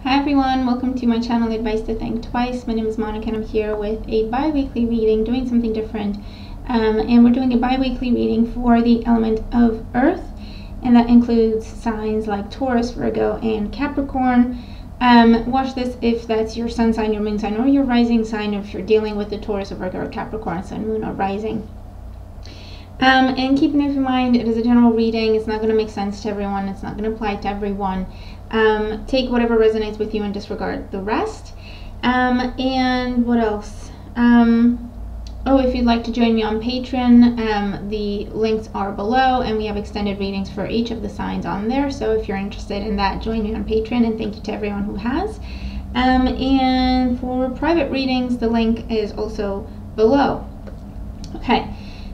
Hi everyone, welcome to my channel Advice to Think Twice. My name is Monica and I'm here with a bi-weekly reading, doing something different. And we're doing a bi-weekly reading for the element of Earth, and that includes signs like Taurus, Virgo, and Capricorn. Watch this if that's your sun sign, your moon sign, or your rising sign, if you're dealing with the Taurus or Virgo or Capricorn, sun, moon, or rising. And keeping in mind, it is a general reading. It's not going to make sense to everyone. It's not going to apply to everyone. Take whatever resonates with you and disregard the rest. And what else? Oh, if you'd like to join me on Patreon, the links are below, and we have extended readings for each of the signs on there. So if you're interested in that, join me on Patreon, and thank you to everyone who has. And for private readings, the link is also below. Okay,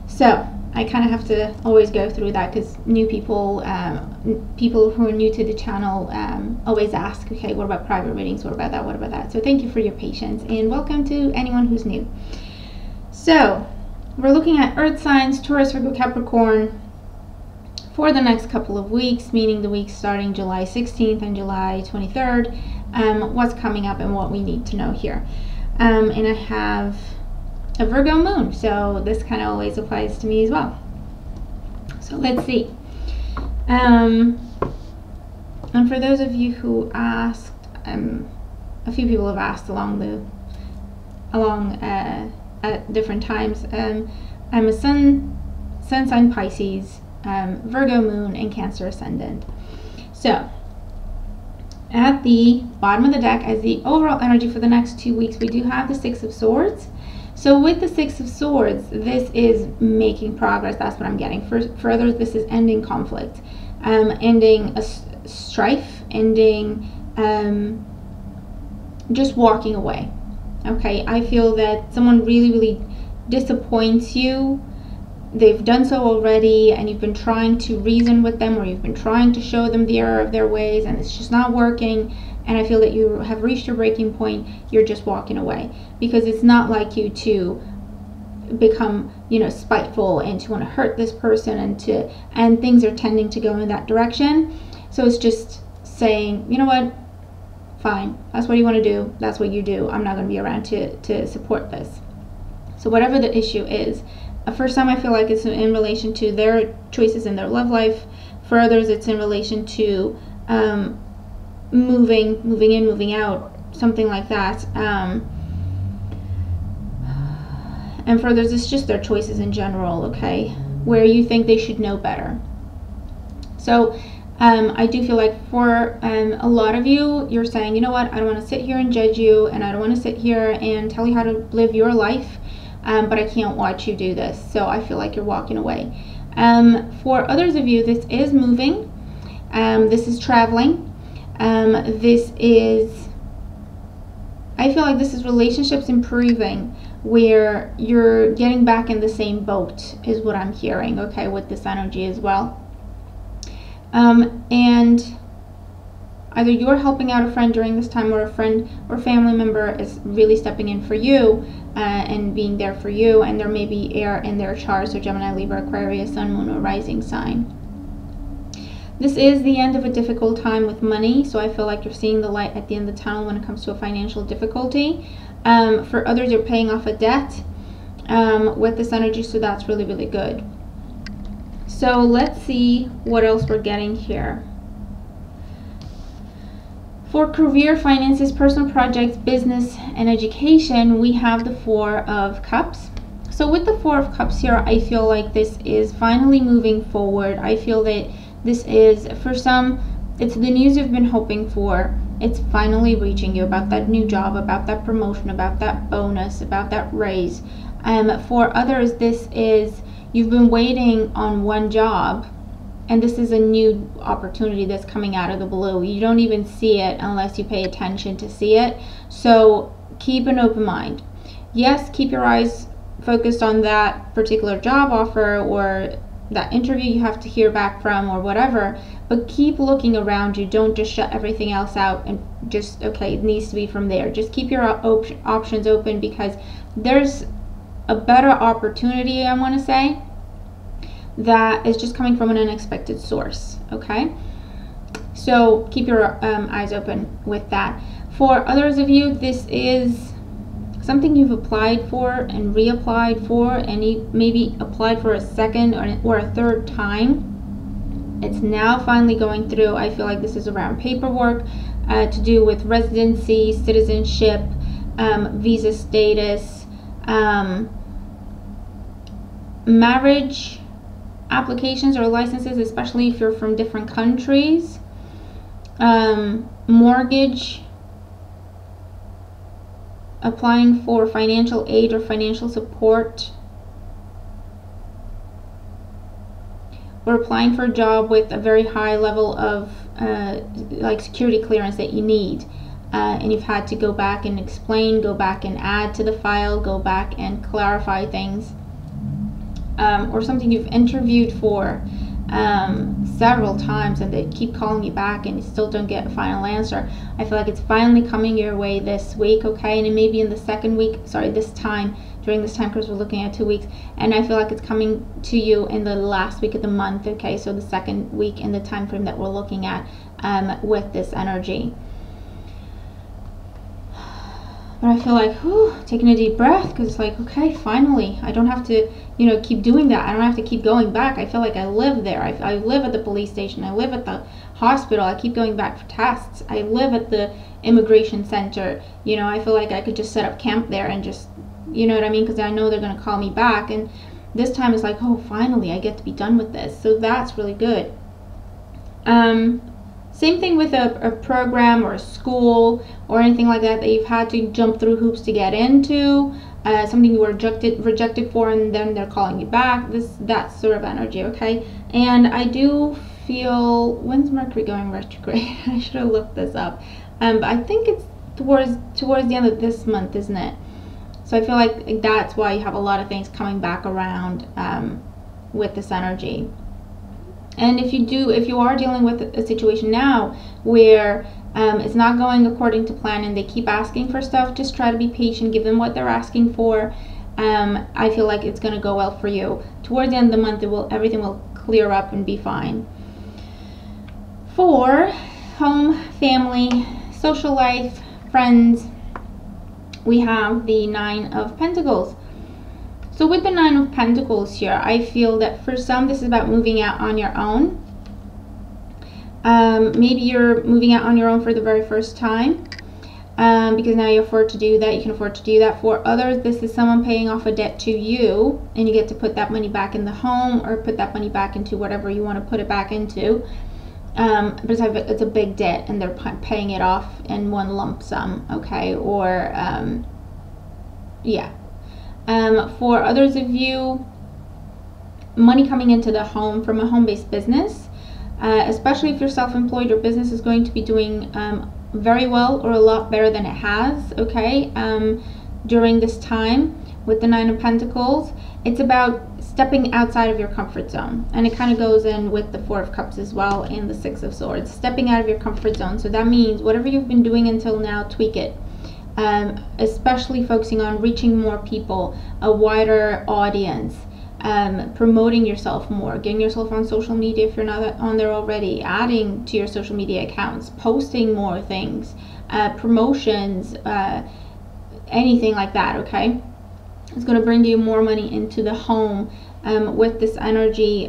so I kind of have to always go through that because new people, people who are new to the channel always ask, okay, what about private readings? What about that? What about that? So thank you for your patience, and welcome to anyone who's new. So we're looking at Earth signs, Taurus, Virgo, Capricorn for the next couple of weeks, meaning the weeks starting July 16th and July 23rd, what's coming up and what we need to know here. And I have a Virgo moon, so this kind of always applies to me as well. So let's see. And for those of you who asked, a few people have asked at different times. I'm a sun sign Pisces, Virgo moon, and Cancer ascendant. So at the bottom of the deck, as the overall energy for the next 2 weeks, we do have the Six of Swords. So with the Six of Swords, this is making progress. That's what I'm getting. For others, this is ending conflict, ending a strife, ending just walking away. Okay, I feel that someone really disappoints you. They've done so already, and you've been trying to reason with them, or you've been trying to show them the error of their ways, and it's just not working. And I feel that you have reached your breaking point. You're just walking away because it's not like you to become, spiteful and to want to hurt this person, and things are tending to go in that direction. So it's just saying, you know what, fine, that's what you want to do, that's what you do. I'm not going to be around to support this. So whatever the issue is, first time I feel like it's in relation to their choices in their love life. For others, it's in relation to moving in, moving out, something like that. And for others, it's just their choices in general, okay, where you think they should know better. So I do feel like for a lot of you, you're saying, you know what, I don't want to sit here and judge you, and I don't want to sit here and tell you how to live your life, but I can't watch you do this. So I feel like you're walking away. For others of you, this is moving, this is traveling. I feel like this is relationships improving, where you're getting back in the same boat is what I'm hearing, okay, with this energy as well. And either you're helping out a friend during this time, or a friend or family member is really stepping in for you and being there for you, and there may be air in their chart, so Gemini, Libra, Aquarius, Sun, Moon, or Rising sign. This is the end of a difficult time with money, so I feel like you're seeing the light at the end of the tunnel when it comes to a financial difficulty. For others, you're paying off a debt with this energy, so that's really good. So let's see what else we're getting here. For career, finances, personal projects, business, and education, we have the Four of Cups. So with the Four of Cups here, I feel like this is finally moving forward. I feel that this is, for some, it's the news you've been hoping for. It's finally reaching you about that new job, about that promotion, about that bonus, about that raise. For others, this is, you've been waiting on one job, and this is a new opportunity that's coming out of the blue. You don't even see it unless you pay attention to see it. So keep an open mind. Yes, keep your eyes focused on that particular job offer, or that interview you have to hear back from, or whatever, but keep looking around you. Don't just shut everything else out and just, okay, it needs to be from there. Just keep your options open, because there's a better opportunity, I want to say, that is just coming from an unexpected source, okay? So keep your eyes open with that. For others of you, this is something you've applied for and reapplied for, and you maybe applied for a second or a third time. It's now finally going through. I feel like this is around paperwork to do with residency, citizenship, visa status, marriage applications or licenses, especially if you're from different countries, mortgage, applying for financial aid or financial support, or applying for a job with a very high level of like security clearance that you need, and you've had to go back and explain, go back and add to the file, go back and clarify things, or something you've interviewed for several times and they keep calling you back and you still don't get a final answer. I feel like it's finally coming your way this week, okay? And it may be in the second week, sorry, during this time, because we're looking at 2 weeks, and I feel like it's coming to you in the last week of the month, okay? So the second week in the time frame that we're looking at with this energy. But I feel like, whew, taking a deep breath, because it's like, okay, finally, I don't have to, keep doing that. I don't have to keep going back. I feel like I live there. I live at the police station. I live at the hospital. I keep going back for tests. I live at the immigration center. I feel like I could just set up camp there and just, you know what I mean? Because I know they're going to call me back. And this time it's like, oh, finally, I get to be done with this. So that's really good. Same thing with a program or a school or anything like that you've had to jump through hoops to get into, something you were rejected for, and then they're calling you back. That sort of energy, okay? And I do feel, when's Mercury going retrograde? I should have looked this up. But I think it's towards the end of this month, isn't it? So I feel like that's why you have a lot of things coming back around with this energy. And if you are dealing with a situation now where it's not going according to plan and they keep asking for stuff, just try to be patient, give them what they're asking for. I feel like it's going to go well for you. Towards the end of the month, everything will clear up and be fine. For home, family, social life, friends, we have the Nine of Pentacles. So with the Nine of Pentacles here, I feel that for some, this is about moving out on your own. Maybe you're moving out on your own for the very first time, because now you afford to do that. You can afford to do that. For others, this is someone paying off a debt to you, and you get to put that money back in the home or put that money back into whatever you want to put it back into. But it's a big debt, and they're paying it off in one lump sum, okay? Or, yeah. For others of you, money coming into the home from a home-based business, especially if you're self-employed, your business is going to be doing very well or a lot better than it has, okay, during this time with the Nine of Pentacles. It's about stepping outside of your comfort zone, and it kind of goes in with the Four of Cups as well and the Six of Swords. Stepping out of your comfort zone. So that means whatever you've been doing until now, tweak it. Especially focusing on reaching more people, a wider audience, promoting yourself more, getting yourself on social media if you're not on there already, adding to your social media accounts, posting more things, promotions, anything like that, okay? It's going to bring you more money into the home with this energy.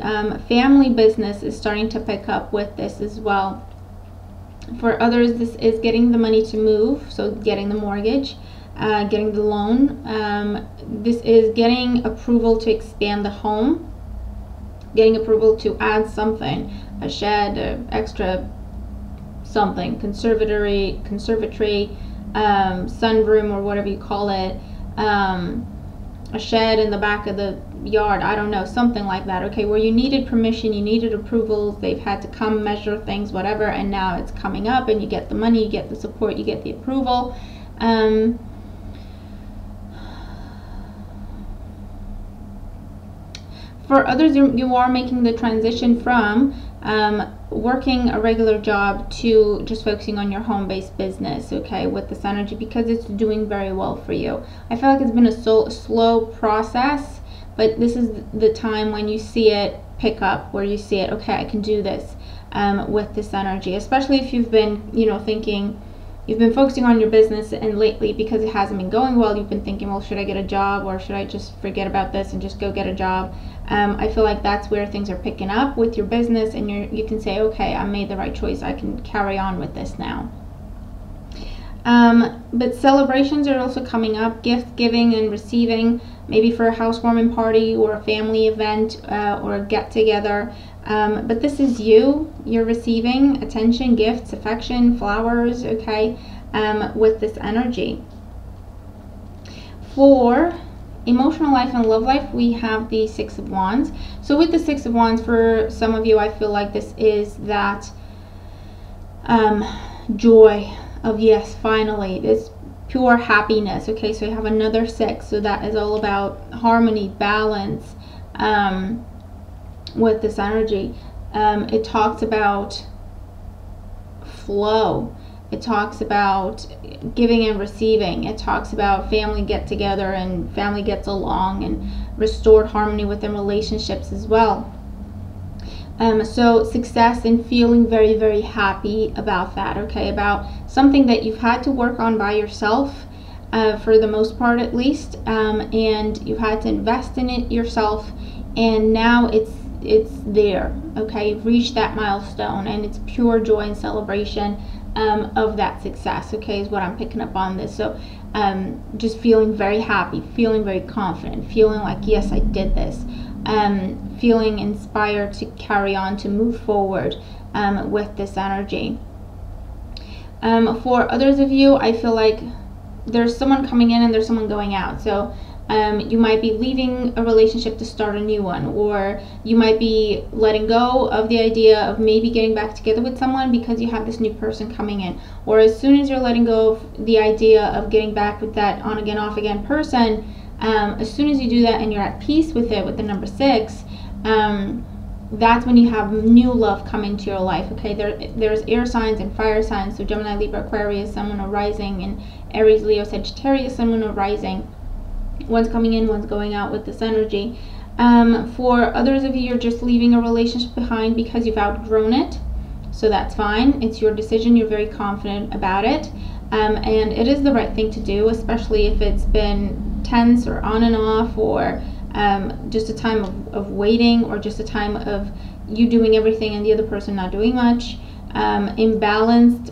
Family business is starting to pick up with this as well. For others, this is getting the money to move, so getting the mortgage, getting the loan. This is getting approval to expand the home, getting approval to add something, a shed, extra something, conservatory, sunroom, or whatever you call it, a shed in the back of the yard, I don't know, something like that, okay, where you needed permission, you needed approvals, they've had to come measure things, whatever, and now it's coming up and you get the money, you get the support, you get the approval. For others, you are making the transition from working a regular job to just focusing on your home-based business, okay, with this energy, because it's doing very well for you. I feel like it's been a slow process, but this is the time when you see it pick up, where you see it, okay, I can do this. with this energy, especially if you've been, thinking, you've been focusing on your business, and lately, because it hasn't been going well, you've been thinking, well, should I get a job, or should I just forget about this and just go get a job? I feel like that's where things are picking up with your business, and you can say, okay, I made the right choice, I can carry on with this now. But celebrations are also coming up, gift giving and receiving, maybe for a housewarming party or a family event, or a get together. But this is you're receiving attention, gifts, affection, flowers, okay, with this energy. For emotional life and love life, we have the Six of Wands. So with the Six of Wands, for some of you, I feel like this is that joy of, yes, finally, this pure happiness. Okay, so you have another six, so that is all about harmony, balance, with this energy. It talks about flow, it talks about giving and receiving, it talks about family get together and family gets along, and restored harmony within relationships as well. So success and feeling very, very happy about that, okay, about something that you've had to work on by yourself, for the most part at least, and you've had to invest in it yourself, and now it's there, okay, you've reached that milestone, and it's pure joy and celebration of that success, okay, is what I'm picking up on this. So just feeling very happy, feeling very confident, feeling like, yes, I did this, feeling inspired to carry on, to move forward with this energy. For others of you, I feel like there's someone coming in and there's someone going out. So you might be leaving a relationship to start a new one, or you might be letting go of the idea of maybe getting back together with someone because you have this new person coming in. Or as soon as you're letting go of the idea of getting back with that on again, off again person, as soon as you do that and you're at peace with it, with the number six, that's when you have new love come into your life, okay? There's air signs and fire signs, so Gemini, Libra, Aquarius, Sun, Moon, or Rising, and Aries, Leo, Sagittarius, Sun, Moon, or Rising. One's coming in, one's going out with this energy. For others of you, you're just leaving a relationship behind because you've outgrown it, so that's fine. It's your decision, you're very confident about it, and it is the right thing to do, especially if it's been tense or on and off, or just a time of waiting, or just a time of you doing everything and the other person not doing much. Unbalanced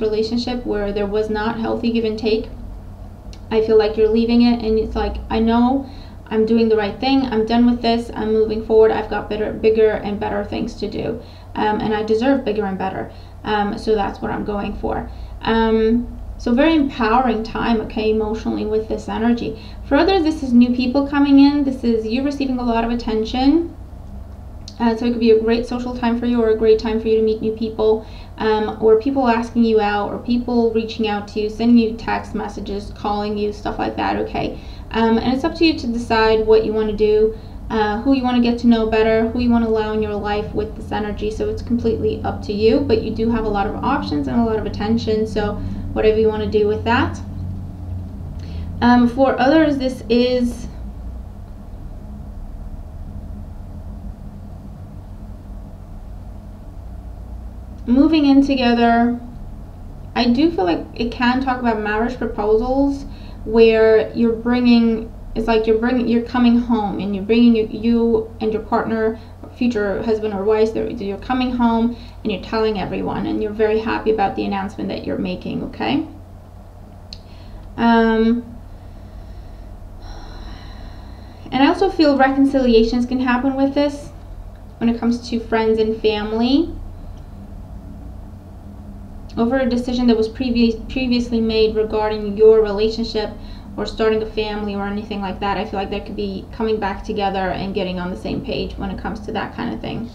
relationship where there was not healthy give and take. I feel like you're leaving it, and it's like, I know I'm doing the right thing, I'm done with this, I'm moving forward, I've got bigger and better things to do, and I deserve bigger and better, so that's what I'm going for. So very empowering time, okay, emotionally with this energy. For others, this is new people coming in. This is you receiving a lot of attention. So it could be a great social time for you, or a great time for you to meet new people, or people asking you out, or people reaching out to you, sending you text messages, calling you, stuff like that, okay? And it's up to you to decide what you want to do, who you want to get to know better, who you want to allow in your life with this energy. So it's completely up to you, but you do have a lot of options and a lot of attention, so whatever you want to do with that. For others, this is moving in together. I do feel like it can talk about marriage proposals, where you're bringing, it's like you're coming home, and you're bringing you and your partner, or future husband or wife, you're coming home and you're telling everyone, and you're very happy about the announcement that you're making, okay? And I also feel reconciliations can happen with this when it comes to friends and family, over a decision that was previously made regarding your relationship, or starting a family, or anything like that. I feel like that could be coming back together and getting on the same page when it comes to that kind of thing.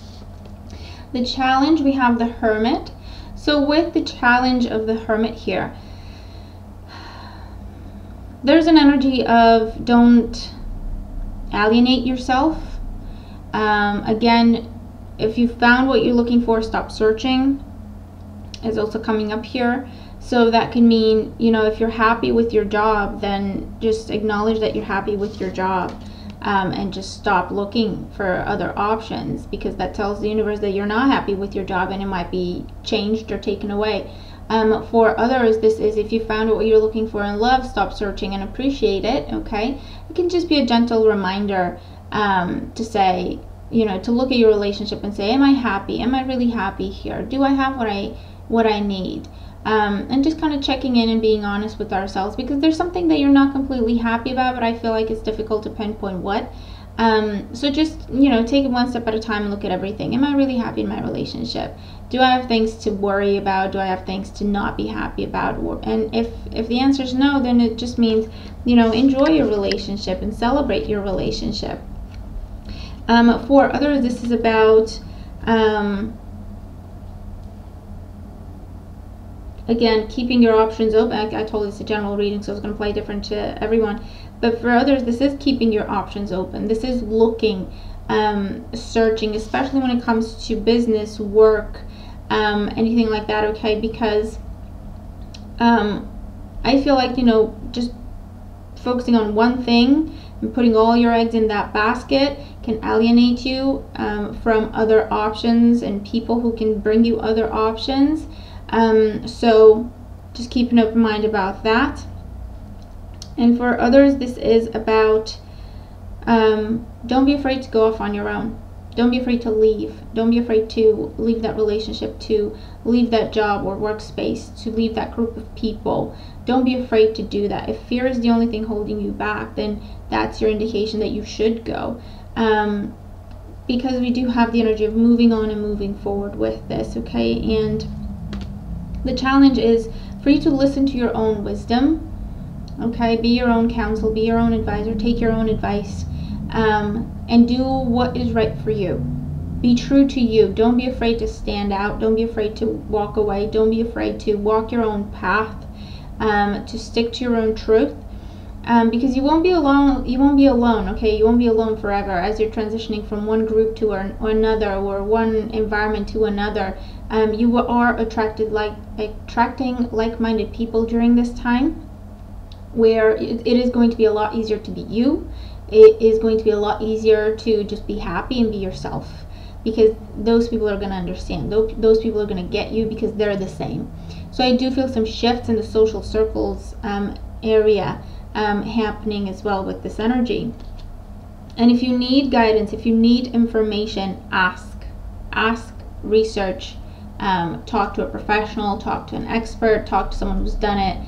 The challenge, we have the Hermit. So with the challenge of the Hermit here, there's an energy of don't alienate yourself. Again, if you found what you're looking for, stop searching, is also coming up here. So that can mean, if you're happy with your job, then just acknowledge that you're happy with your job. and just stop looking for other options, because that tells the universe that you're not happy with your job and it might be changed or taken away. For others, this is if you found what you're looking for in love, stop searching and appreciate it. Okay, it can just be a gentle reminder to say, to look at your relationship and say, am I happy? Am I really happy here? Do I have what I need? And just kind of checking in and being honest with ourselves, because there's something that you're not completely happy about, but I feel like it's difficult to pinpoint what. So just, take it one step at a time and look at everything. Am I really happy in my relationship? Do I have things to worry about? Do I have things to not be happy about? And if the answer is no, then it just means, enjoy your relationship and celebrate your relationship. For others, this is about, again, keeping your options open. I told you it's a general reading, so it's going to play different to everyone. But for others, this is keeping your options open. This is looking, searching, especially when it comes to business, work, anything like that, okay? Because I feel like, just focusing on one thing and putting all your eggs in that basket can alienate you from other options and people who can bring you other options. So just keep an open mind about that. And for others, this is about don't be afraid to go off on your own. Don't be afraid to leave. Don't be afraid to leave that relationship, to leave that job or workspace, to leave that group of people. Don't be afraid to do that. If fear is the only thing holding you back, then that's your indication that you should go. Because we do have the energy of moving on and moving forward with this, okay? And the challenge is for you to listen to your own wisdom, okay? Be your own counsel, be your own advisor, take your own advice, and do what is right for you. Be true to you. Don't be afraid to stand out. Don't be afraid to walk away. Don't be afraid to walk your own path, to stick to your own truth, because you won't be alone. You won't be alone, okay? You won't be alone forever as you're transitioning from one group to another, or one environment to another. You are attracting like-minded people during this time, where it is going to be a lot easier to be you. It is going to be a lot easier to just be happy and be yourself, because those people are going to understand. Those people are going to get you because they're the same. So I do feel some shifts in the social circles area happening as well with this energy. And if you need guidance, if you need information, ask, research, talk to a professional, talk to an expert, talk to someone who's done it.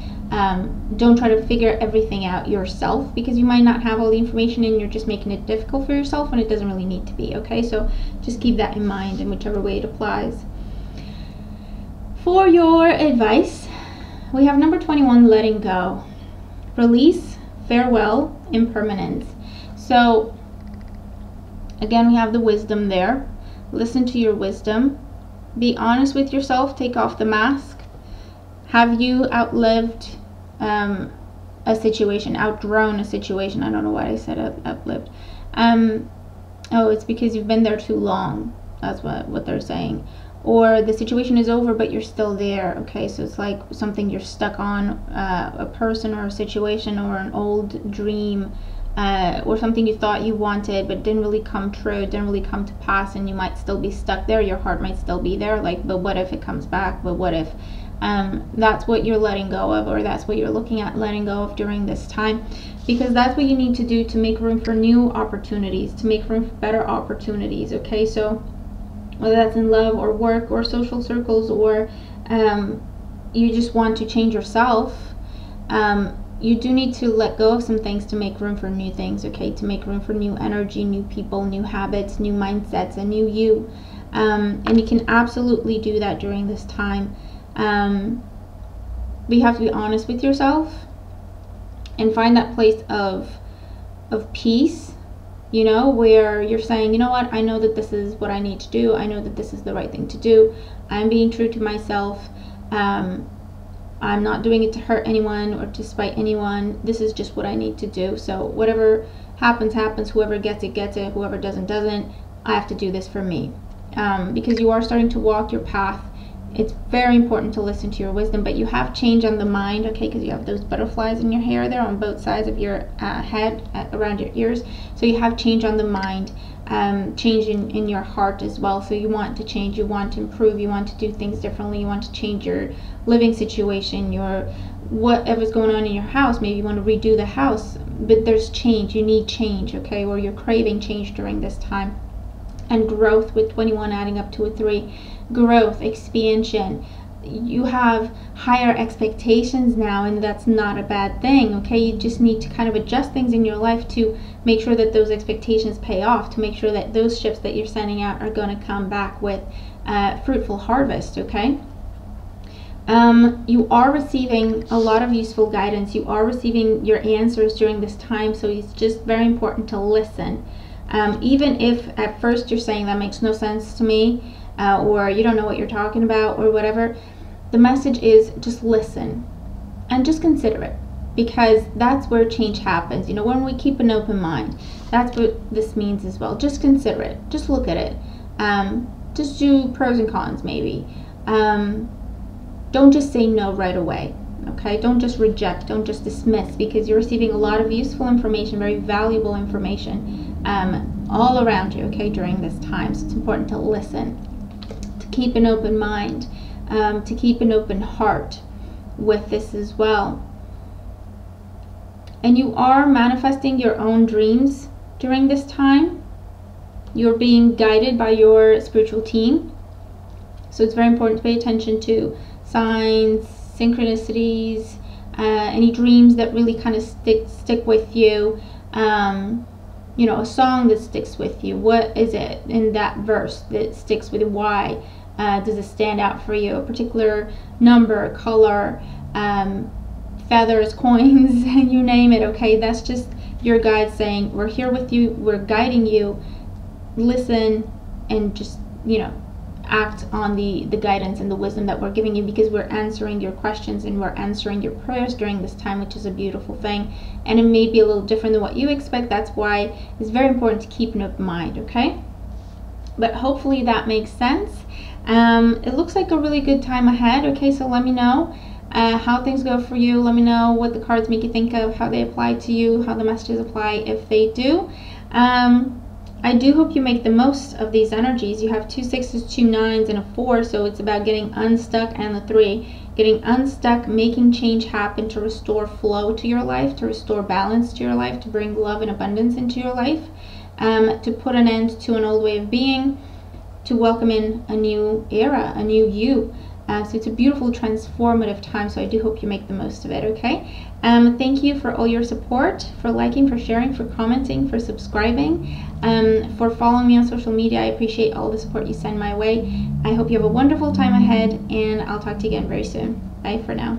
Don't try to figure everything out yourself, because you might not have all the information and you're just making it difficult for yourself when it doesn't really need to be, okay? So just keep that in mind in whichever way it applies. For your advice, we have number 21, letting go. Release, farewell, impermanence. So again, we have the wisdom there. Listen to your wisdom. Be honest with yourself. Take off the mask. Have you outlived a situation, outgrown a situation? I don't know why I said outlived. Oh, it's because you've been there too long. That's what they're saying. Or the situation is over, but you're still there. Okay, so it's like something you're stuck on, a person or a situation or an old dream, or something you thought you wanted but didn't really come true, didn't really come to pass, and you might still be stuck there. Your heart might still be there, like, but what if it comes back? But what if? That's what you're letting go of, or that's what you're looking at letting go of during this time, because that's what you need to do to make room for new opportunities, to make room for better opportunities, okay? So whether that's in love or work or social circles, or you just want to change yourself, you do need to let go of some things to make room for new things, okay? To make room for new energy, new people, new habits, new mindsets, a new you. And you can absolutely do that during this time. But you have to be honest with yourself and find that place of peace, where you're saying, you know what, I know that this is what I need to do. I know that this is the right thing to do. I'm being true to myself. I'm not doing it to hurt anyone or to spite anyone. This is just what I need to do. So whatever happens, happens. Whoever gets it, gets it. Whoever doesn't, doesn't. I have to do this for me. Because you are starting to walk your path It's very important to listen to your wisdom, but you have change on the mind, okay, because you have those butterflies in your hair there on both sides of your head, around your ears. So you have change on the mind, change in your heart as well. So you want to change, you want to improve, you want to do things differently, you want to change your living situation, your whatever's going on in your house. Maybe you want to redo the house, but there's change, you need change, okay, or you're craving change during this time. And growth, with 21 adding up to a 3, growth, expansion. You have higher expectations now, and that's not a bad thing, okay? You just need to kind of adjust things in your life to make sure that those expectations pay off, to make sure that those ships that you're sending out are going to come back with fruitful harvest, okay? You are receiving a lot of useful guidance. You are receiving your answers during this time, so it's just very important to listen. Even if at first you're saying that makes no sense to me, or you don't know what you're talking about, or whatever, the message is just listen and just consider it, because that's where change happens. You know, when we keep an open mind, that's what this means as well. Just consider it, just look at it, just do pros and cons maybe. Don't just say no right away, okay? Don't just reject, don't just dismiss, because you're receiving a lot of useful information, very valuable information, all around you, okay, during this time. So it's important to listen, to keep an open mind, to keep an open heart with this as well. And you are manifesting your own dreams during this time. You're being guided by your spiritual team. So it's very important to pay attention to signs, synchronicities, any dreams that really kind of stick with you. You know, a song that sticks with you. What is it in that verse that sticks with you? Why does it stand out for you? A particular number, color, feathers, coins, you name it, okay? That's just your guide saying, we're here with you, we're guiding you. Listen and just, you know, act on the guidance and the wisdom that we're giving you, because we're answering your questions and we're answering your prayers during this time, which is a beautiful thing. And it may be a little different than what you expect. That's why it's very important to keep an open mind, okay? But hopefully that makes sense. It looks like a really good time ahead, okay? So let me know how things go for you. Let me know what the cards make you think of, how they apply to you, how the messages apply if they do. I do hope you make the most of these energies. You have 2 6s, 2 9s, and a 4, so it's about getting unstuck, and the 3. Getting unstuck, making change happen, to restore flow to your life, to restore balance to your life, to bring love and abundance into your life, to put an end to an old way of being, to welcome in a new era, a new you. So it's a beautiful, transformative time, so I do hope you make the most of it, okay? Thank you for all your support, for liking, for sharing, for commenting, for subscribing, for following me on social media. I appreciate all the support you send my way. I hope you have a wonderful time ahead, and I'll talk to you again very soon. Bye for now.